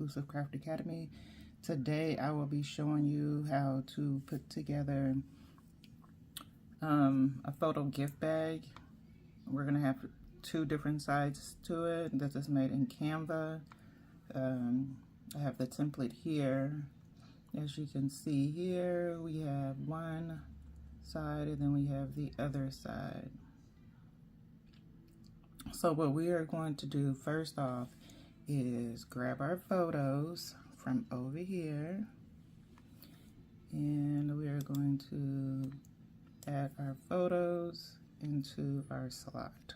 exclusive Craft Academy. Today I will be showing you how to put together a photo gift bag. We're going to have two different sides to it. This is made in Canva. I have the template here. As you can see here, we have one side and then we have the other side. So what we are going to do first off is grab our photos from over here, and we are going to add our photos into our slot.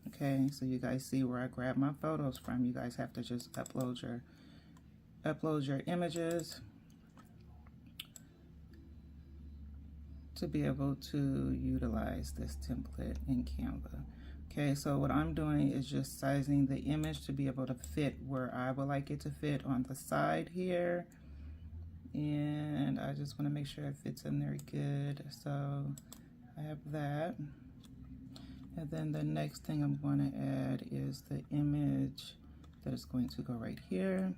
Okay, so you guys see where I grab my photos from. You guys have to just upload your images to be able to utilize this template in Canva. Okay, so what I'm doing is just sizing the image to be able to fit where I would like it to fit on the side here. And I just want to make sure it fits in there good. So I have that. And then the next thing I'm going to add is the image that is going to go right here,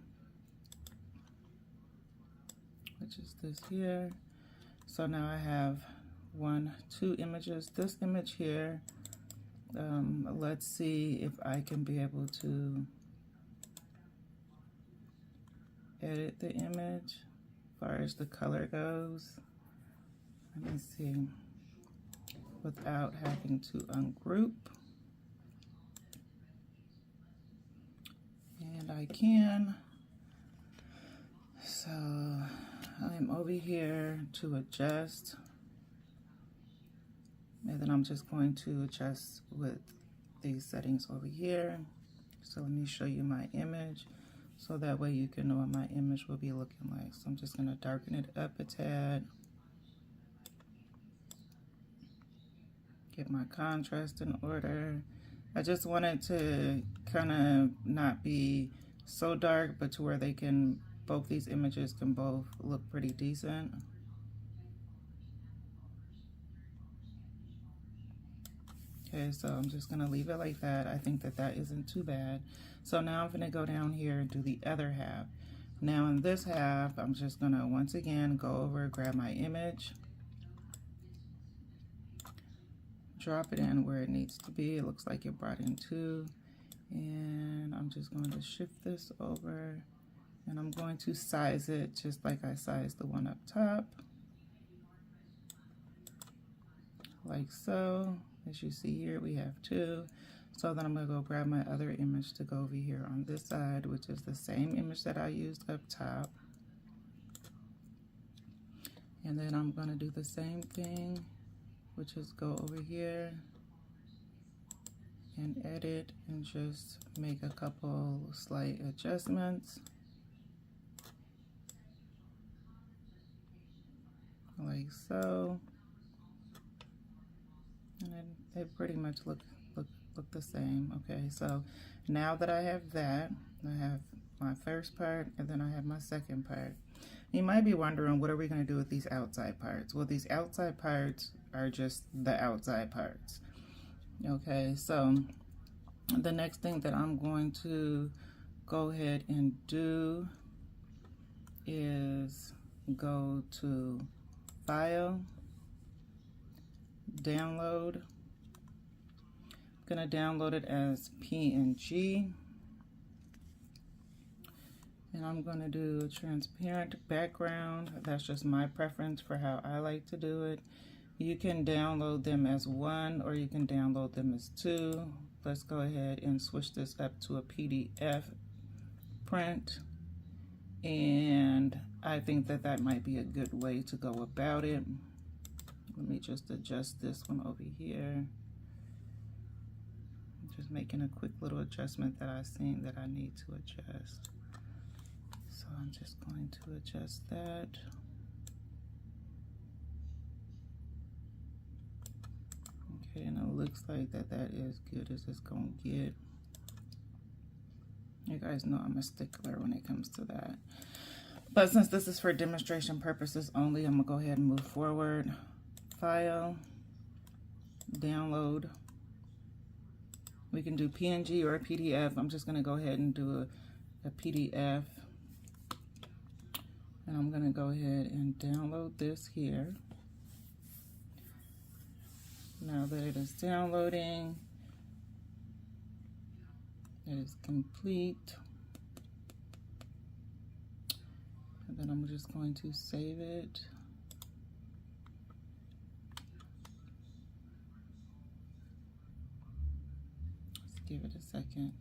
which is this here. So now I have two images. This image here, let's see if I can be able to edit the image as far as the color goes. Let me see, without having to ungroup. And I can. So I'm over here to adjust. And then I'm just going to adjust with these settings over here. So let me show you my image, so that way you can know what my image will be looking like. So I'm just going to darken it up a tad. Get my contrast in order. I just want it to kind of not be so dark, but to where they can, both these images can both look pretty decent. Okay, so I'm just gonna leave it like that. I think that that isn't too bad. So now I'm gonna go down here and do the other half. Now in this half, I'm just gonna once again go over, grab my image, drop it in where it needs to be. It looks like it brought in two. And I'm just going to shift this over, and I'm going to size it just like I sized the one up top. Like so. As you see here, we have two. So then I'm going to go grab my other image to go over here on this side, which is the same image that I used up top. And then I'm going to do the same thing, which is go over here and edit and just make a couple slight adjustments. Like so. And they pretty much look the same. Okay, so now that I have that, I have my first part and then I have my second part. You might be wondering, what are we going to do with these outside parts? Well, these outside parts are just the outside parts. Okay, so the next thing that I'm going to go ahead and do is go to File, Download. I'm going to download it as PNG. And I'm going to do a transparent background. That's just my preference for how I like to do it. You can download them as one, or you can download them as two. Let's go ahead and switch this up to a PDF print. And I think that that might be a good way to go about it. Let me just adjust this one over here. Just making a quick little adjustment that I've seen that I need to adjust. So I'm just going to adjust that. Okay, and it looks like that is good as it's gonna get. You guys know I'm a stickler when it comes to that. But since this is for demonstration purposes only, I'm gonna go ahead and move forward. File, download. We can do PNG or a PDF. I'm just gonna go ahead and do a PDF And I'm going to go ahead and download this here. Now that it is downloading, it is complete. And then I'm just going to save it. Let's give it a second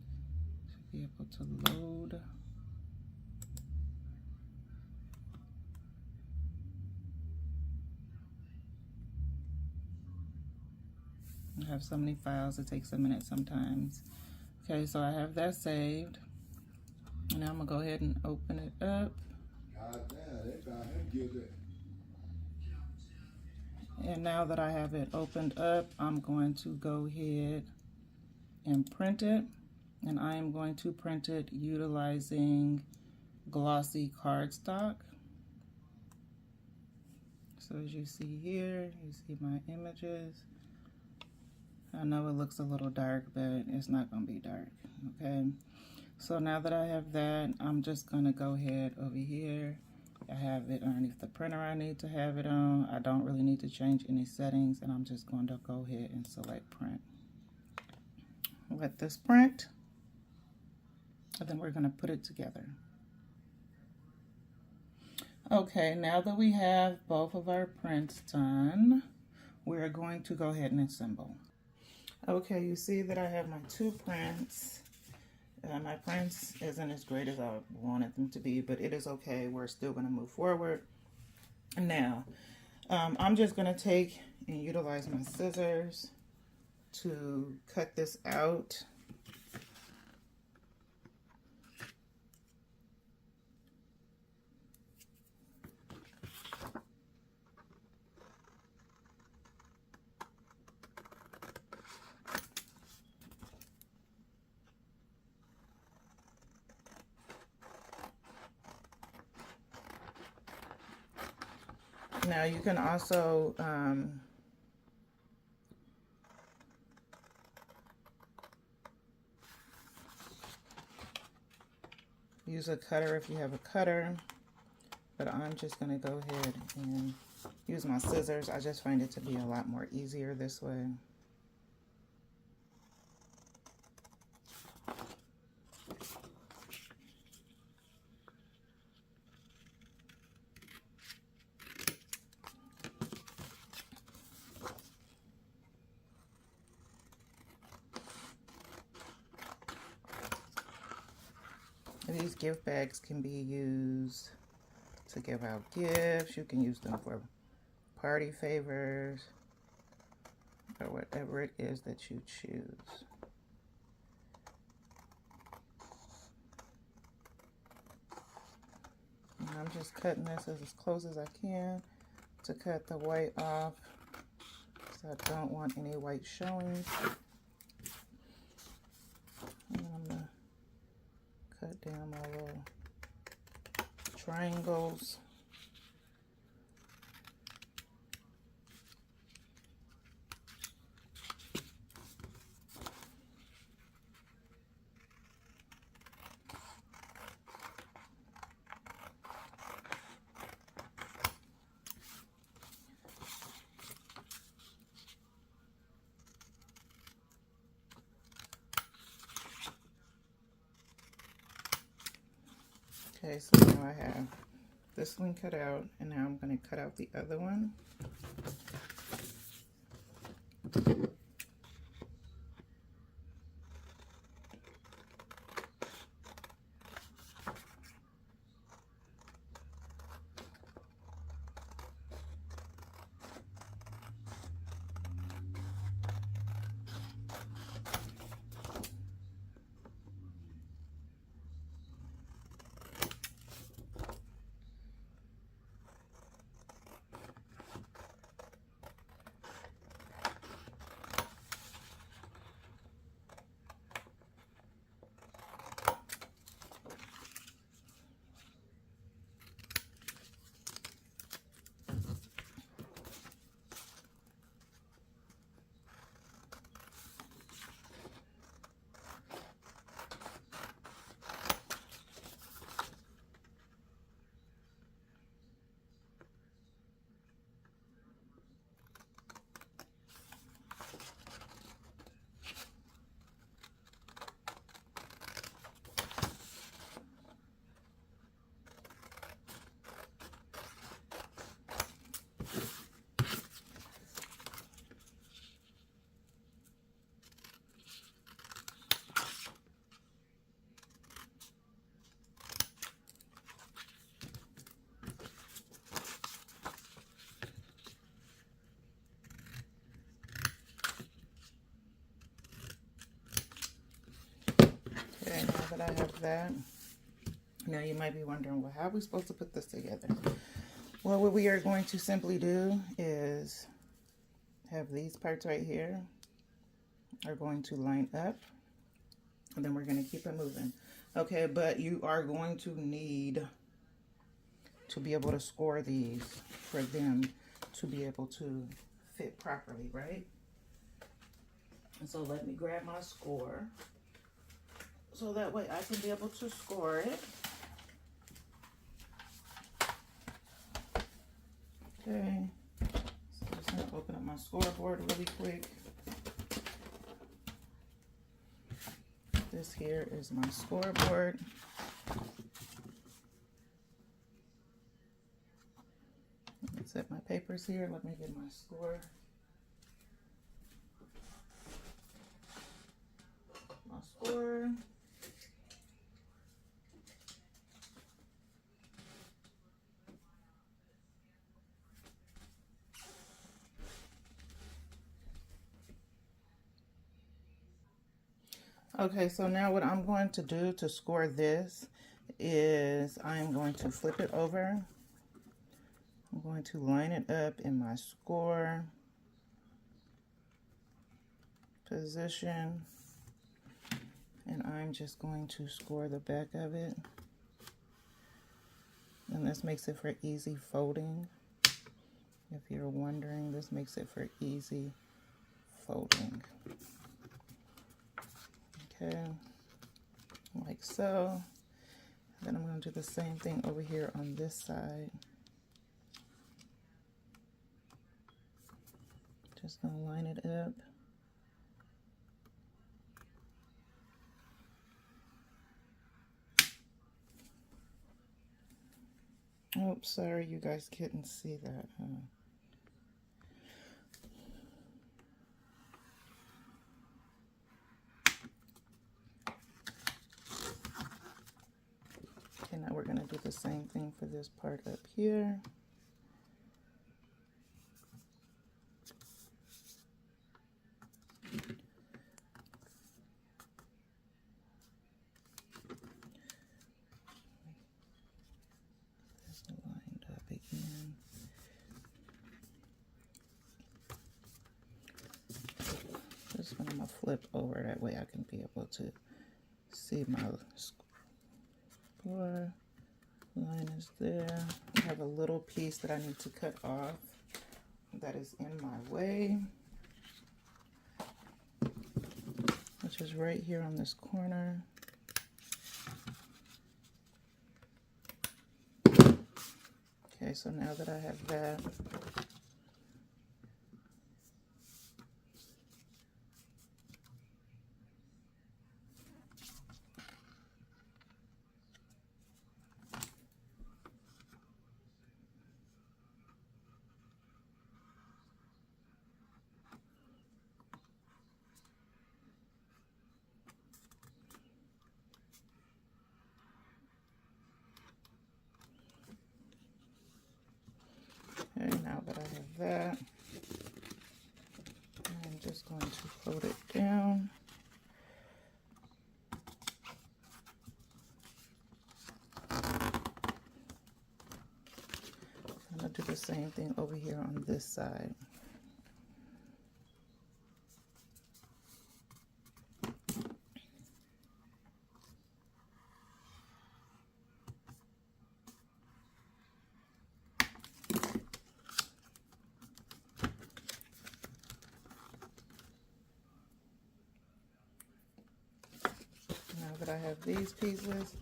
to be able to load. I have so many files, it takes a minute sometimes. Okay, so I have that saved. And now I'm gonna go ahead and open it up. And now that I have it opened up, I'm going to go ahead and print it. And I am going to print it utilizing glossy cardstock. So as you see here, you see my images. I know it looks a little dark, but it's not gonna be dark, okay? So now that I have that, I'm just gonna go ahead over here. I have it underneath the printer I need to have it on. I don't really need to change any settings, and I'm just going to go ahead and select print. Let this print, and then we're gonna put it together. Okay, now that we have both of our prints done, we're going to go ahead and assemble. Okay, you see that I have my two prints. My prints isn't as great as I wanted them to be, but it is okay. We're still going to move forward. Now, I'm just going to take and utilize my scissors to cut this out. Now you can also use a cutter if you have a cutter, but I'm just going to go ahead and use my scissors. I just find it to be a lot more easier this way. These gift bags can be used to give out gifts. You can use them for party favors or whatever it is that you choose. And I'm just cutting this as close as I can to cut the white off, so I don't want any white showing. And I'm gonna cut down my little triangles. Okay, so now I have this one cut out, and now I'm going to cut out the other one. that I have that, now you might be wondering, well, how are we supposed to put this together? Well, what we are going to simply do is have these parts right here are going to line up, and then we're going to keep it moving. Okay, but you are going to need to be able to score these for them to be able to fit properly, right? And so let me grab my score so that way I can be able to score it. Okay, so I'm just going to open up my scoreboard really quick. This here is my scoreboard. Let me set my papers here. Let me get my score. My score. Okay, so now what I'm going to do to score this is I'm going to flip it over. I'm going to line it up in my score position, and I'm just going to score the back of it. And this makes it for easy folding. If you're wondering, this makes it for easy folding. Okay, like so. Then I'm going to do the same thing over here on this side. Just going to line it up. Oops, sorry, you guys couldn't see that, huh? Okay, now we're going to do the same thing for this part up here. This lined up again. This one I'm going to flip over, that way I can be able to see my score. Line is there. I have a little piece that I need to cut off that is in my way, which is right here on this corner. Okay, so now that I have that, okay, now that I have that, I'm just going to fold it down. I'm going to do the same thing over here on this side. Now that I have these pieces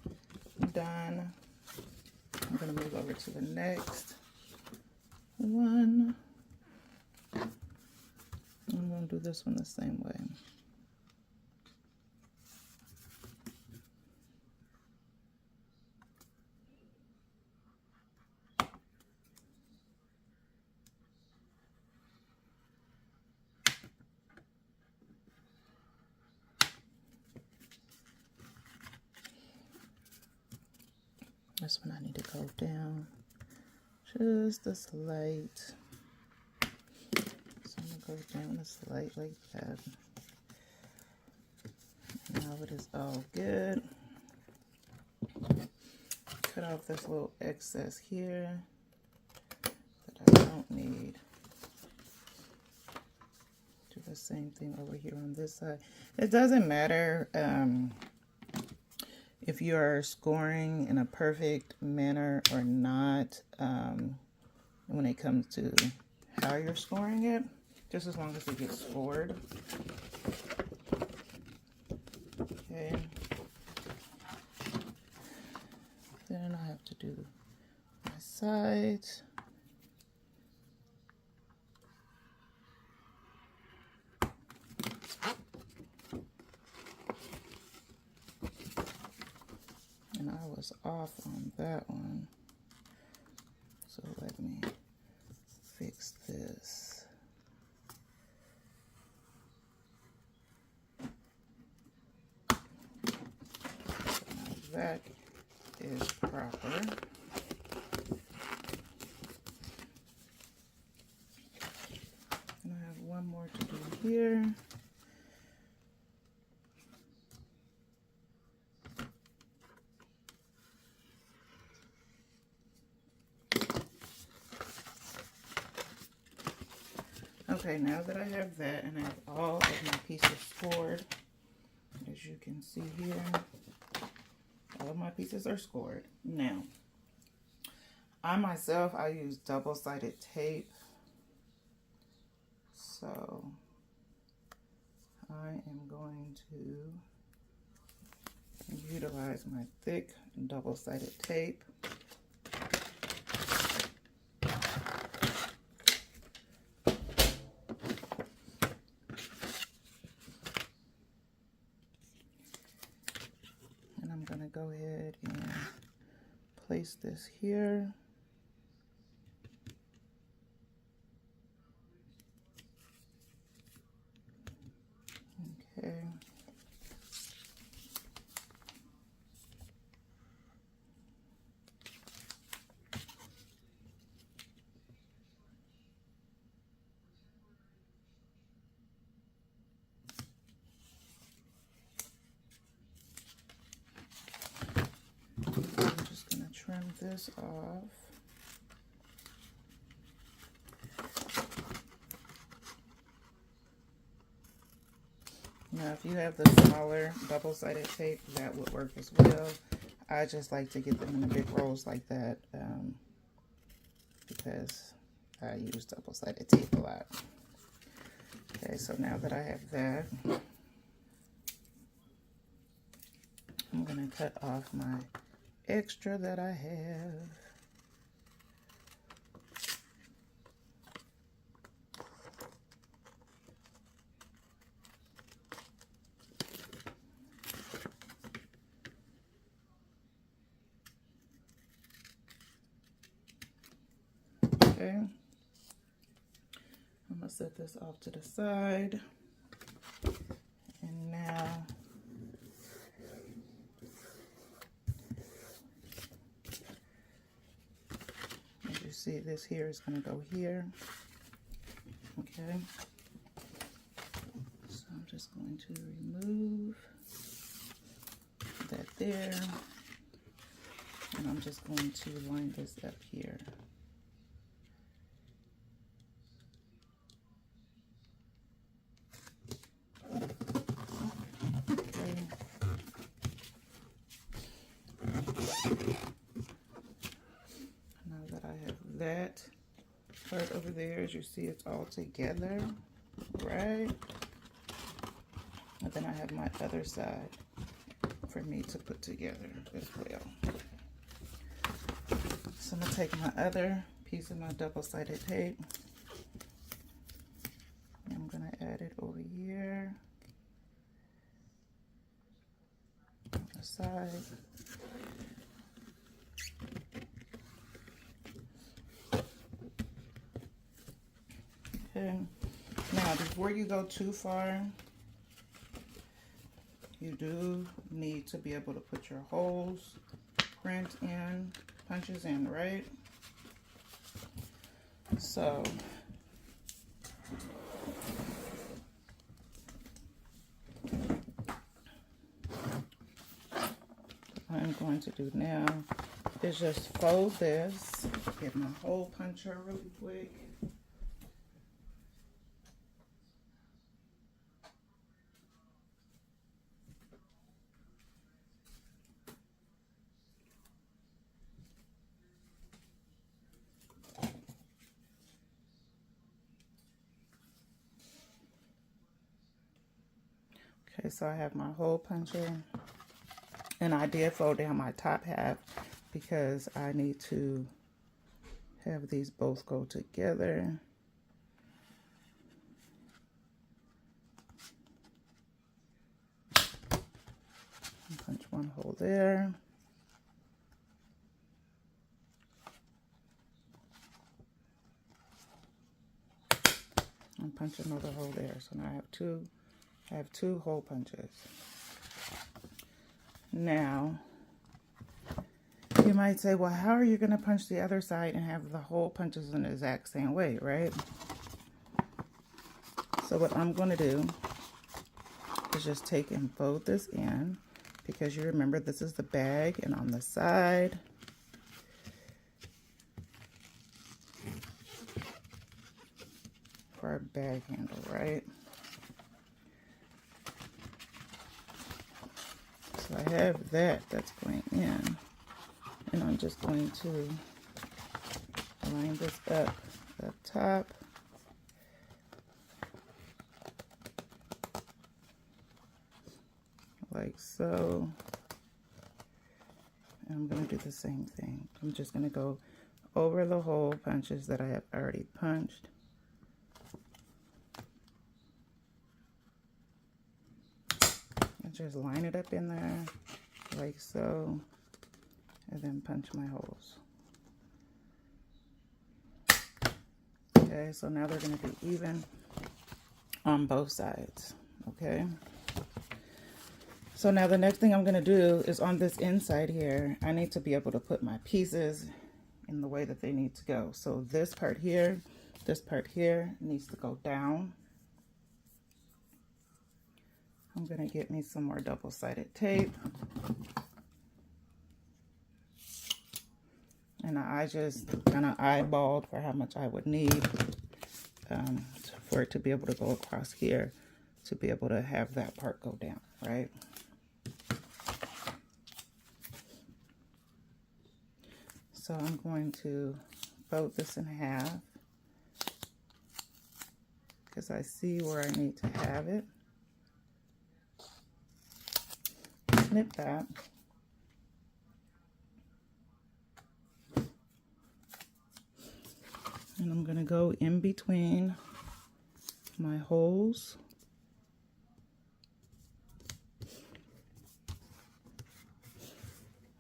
done, I'm going to move over to the next one. I'm going to do this one the same way. This one I need to go down just a slight. So I'm going to go down a slight like that. Now it is all good. cut off this little excess here that I don't need. Do the same thing over here on this side. It doesn't matter if you are scoring in a perfect manner or not when it comes to how you're scoring it, just as long as it gets scored. Okay. Then I have to do my sides. And I was off on that one. So let me fix this. So now that is proper. And I have one more to do here. Okay, now that I have that and I have all of my pieces scored, as you can see here, all of my pieces are scored. Now, I myself, I use double-sided tape. So, I am going to utilize my thick double-sided tape. I'm going to go ahead and place this here. Okay. I'm just going to trim this off. Now, if you have the smaller double-sided tape, that would work as well. I just like to get them in the big rolls like that because I use double-sided tape a lot. Okay, so now that I have that, I'm going to cut off my extra that I have. Okay, I'm going to set this off to the side. And now as you see, this here is going to go here. Okay, so I'm just going to remove that there, and I'm just going to line this up here. That part over there, as you see, it's all together, right? And then I have my other side for me to put together as well. So I'm going to take my other piece of my double-sided tape. And I'm going to add it over here on the side. Okay. Now, before you go too far, you do need to be able to put your holes, print in, punches in, right? So, what I'm going to do now is just fold this, get my hole puncher really quick. Okay, so I have my hole puncher, and I did fold down my top half because I need to have these both go together. Punch one hole there. And punch another hole there. So now I have two hole punches. Now, you might say, well, how are you going to punch the other side and have the hole punches in the exact same way, right? So what I'm going to do is just take and fold this in, because you remember this is the bag, and on the side, for our bag handle, right? So I have that's going in, and I'm just going to line this up top. Like so. And I'm going to do the same thing. I'm just going to go over the hole punches that I have already punched. And just line it up in there like so, and then punch my holes. Okay, so now they're going to be even on both sides. Okay. So now the next thing I'm going to do is on this inside here, I need to be able to put my pieces in the way that they need to go. So this part here needs to go down. I'm going to get me some more double-sided tape. And I just kind of eyeballed for how much I would need for it to be able to go across here, to be able to have that part go down, right? So I'm going to fold this in half because I see where I need to have it. Snip that. And I'm going to go in between my holes.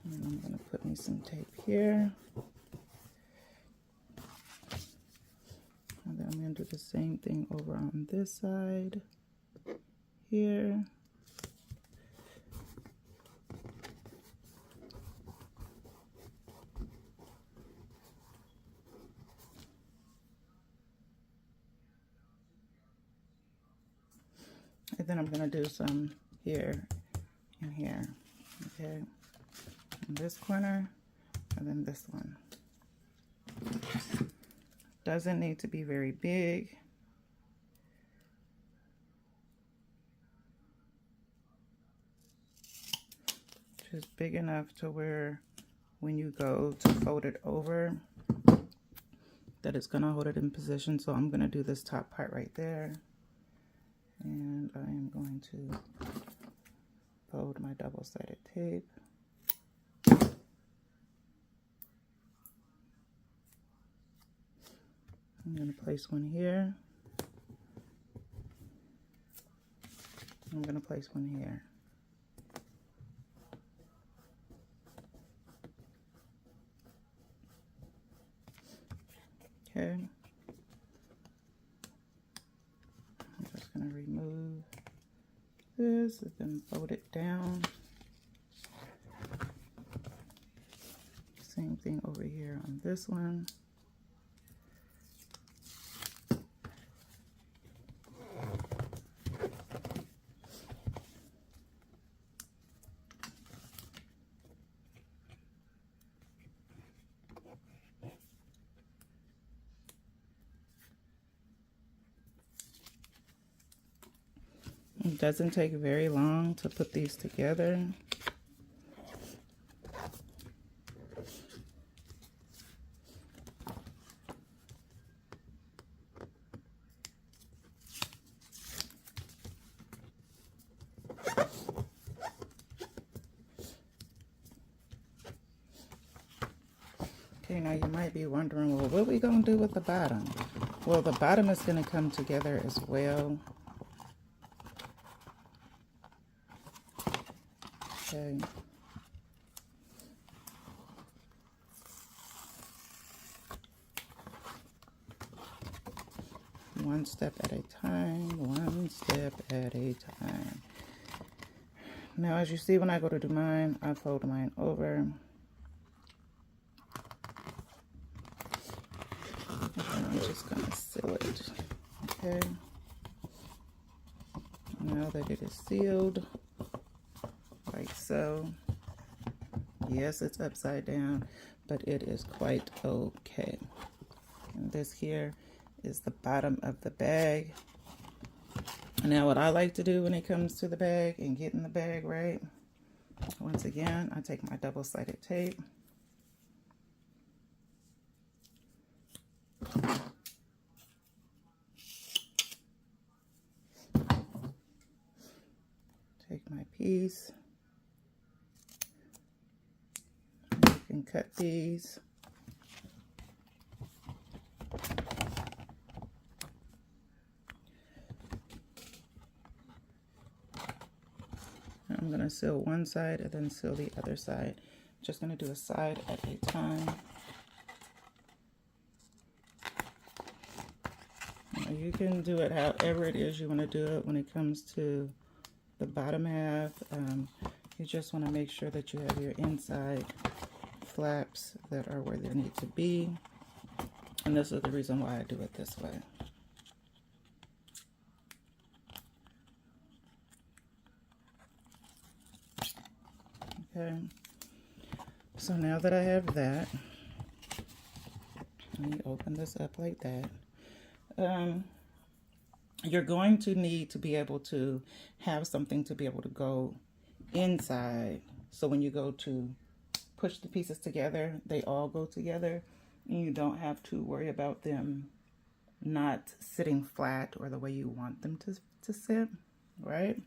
And I'm going to put me some tape here. And then I'm going to do the same thing over on this side here. And then I'm going to do some here and here. Okay. In this corner, and then this one. Doesn't need to be very big. Just big enough to where when you go to fold it over, that it's going to hold it in position. So I'm going to do this top part right there. And I am going to fold my double-sided tape. I'm going to place one here. I'm going to place one here. Okay. I'm just going to remove this and then fold it down. Same thing over here on this one. It doesn't take very long to put these together. Okay, now you might be wondering, well, what are we going to do with the bottom? Well, the bottom is going to come together as well. Okay. One step at a time, one step at a time. Now, as you see, when I go to do mine, I fold mine over. And I'm just going to seal it. Okay. Now that it is sealed, like so. Yes, it's upside down, but it is quite okay. And this here is the bottom of the bag. Now what I like to do when it comes to the bag and getting the bag right, once again, I take my double-sided tape. Take my piece. And you can cut these. I'm going to seal one side and then seal the other side. Just going to do a side at a time. Now you can do it however it is you want to do it when it comes to the bottom half. You just want to make sure that you have your inside flaps that are where they need to be. And this is the reason why I do it this way. Okay, so now that I have that, let me open this up like that. You're going to need to be able to have something to be able to go inside. So when you go to push the pieces together, they all go together, and you don't have to worry about them not sitting flat or the way you want them to sit, right?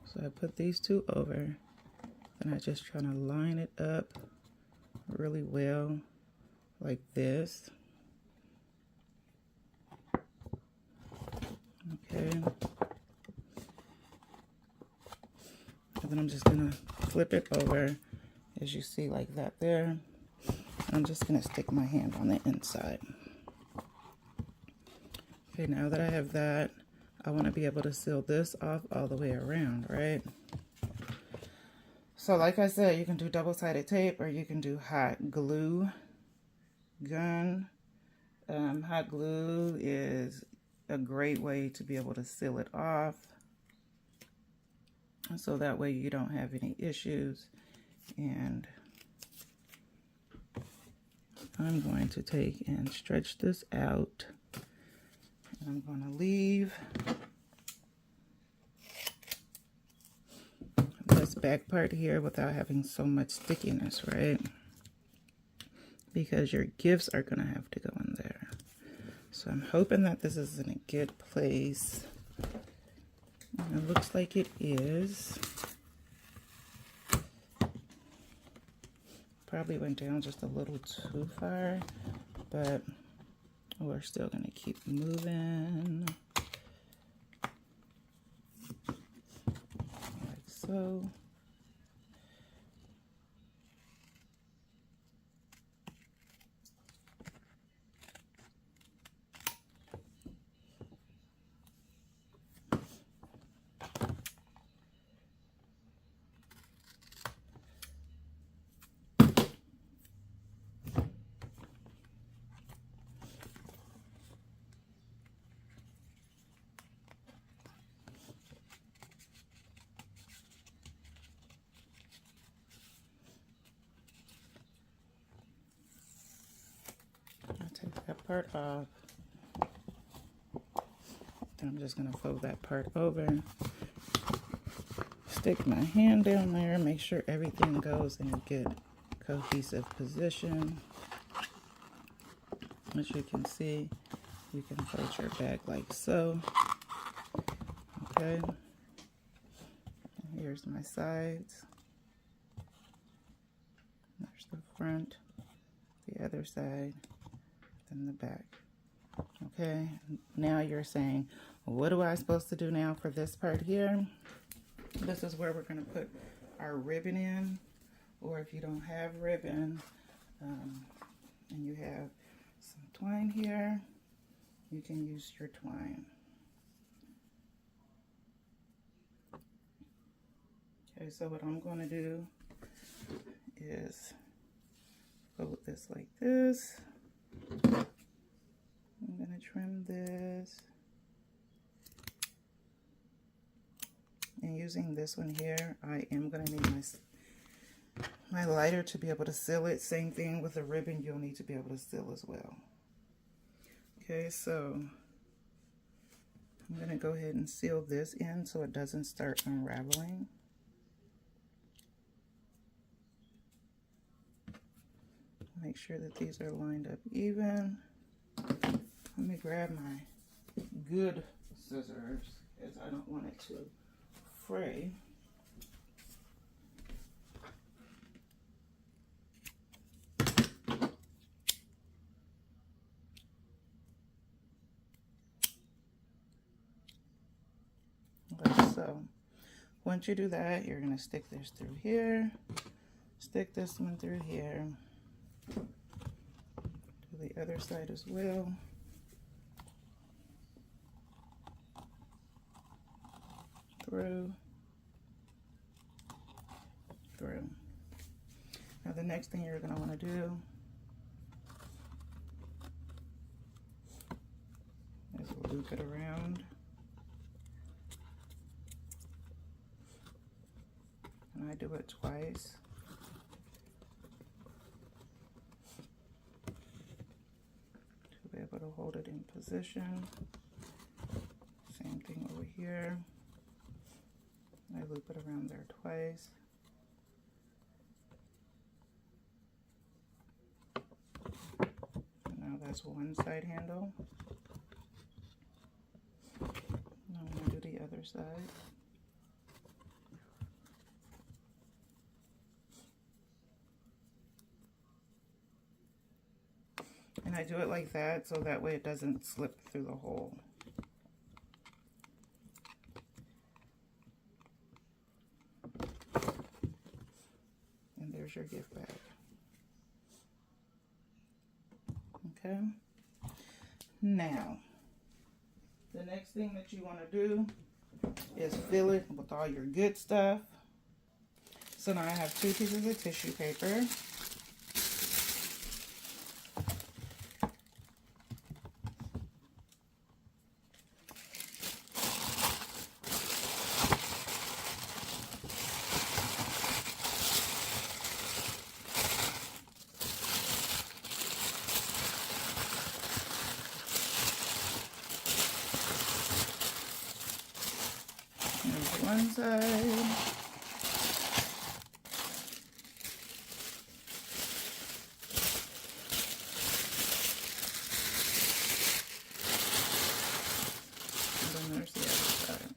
So I put these two over, and I just try to line it up really well, like this. Okay. And then I'm just gonna flip it over, as you see, like that there. I'm just gonna stick my hand on the inside. Okay, now that I have that, I want to be able to seal this off all the way around, right? So like I said, you can do double-sided tape or you can do hot glue gun. Hot glue is a great way to be able to seal it off. So that way you don't have any issues. And I'm going to take and stretch this out. I'm going to leave this back part here without having so much stickiness, right? Because your gifts are going to have to go in there. So I'm hoping that this is in a good place. And it looks like it is. Probably went down just a little too far, but we're still going to keep moving, like so. Take that part off. I'm just going to fold that part over, stick my hand down there, make sure everything goes in a good cohesive position. As you can see, you can fold your bag like so. Okay, here's my sides. There's the front, the other side, then the back. Okay, now you're saying, what am I supposed to do now for this part here? This is where we're going to put our ribbon in, or if you don't have ribbon and you have some twine here, you can use your twine. Okay, so what I'm going to do is fold this like this. I'm going to trim this. And using this one here, I am going to need my lighter to be able to seal it. Same thing with the ribbon, you'll need to be able to seal as well. Okay, so I'm going to go ahead and seal this in so it doesn't start unraveling. Make sure that these are lined up even. Let me grab my good scissors because I don't want it to fray. Like so. Once you do that, you're going to stick this through here, stick this one through here, do the other side as well. Through. Now the next thing you're going to want to do is loop it around. And I do it twice. To be able to hold it in position. Same thing over here. I loop it around there twice. Now that's one side handle. Now I'm going to do the other side. And I do it like that so that way it doesn't slip through the hole. And there's your gift bag. Okay. Now, the next thing that you want to do is fill it with all your good stuff. So now I have 2 pieces of tissue paper. One side. And then there's the other side.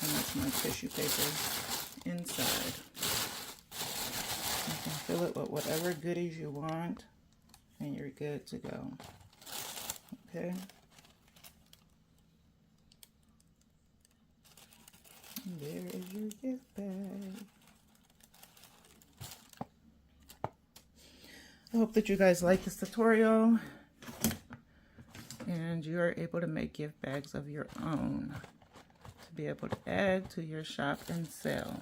And that's my tissue paper inside. You can fill it with whatever goodies you want and you're good to go. Okay. There is your gift bag. I hope that you guys like this tutorial and you are able to make gift bags of your own to be able to add to your shop and sell.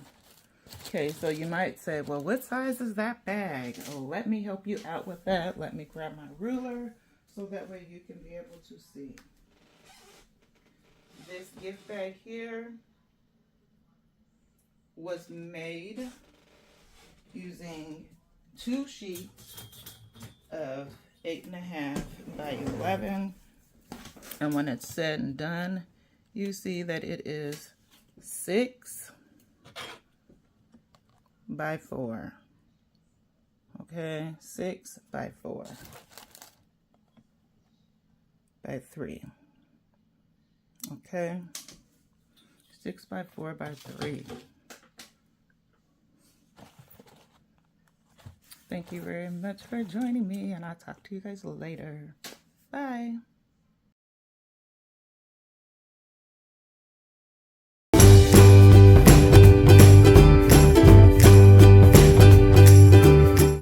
Okay, so you might say, well, what size is that bag? Oh, let me help you out with that. Let me grab my ruler so that way you can be able to see. This gift bag here was made using 2 sheets of 8.5 by 11. And when it's said and done, you see that it is 6 by 4. Okay, 6 by 4 by 3. Okay, 6 by 4 by 3. Thank you very much for joining me, and I'll talk to you guys later. Bye.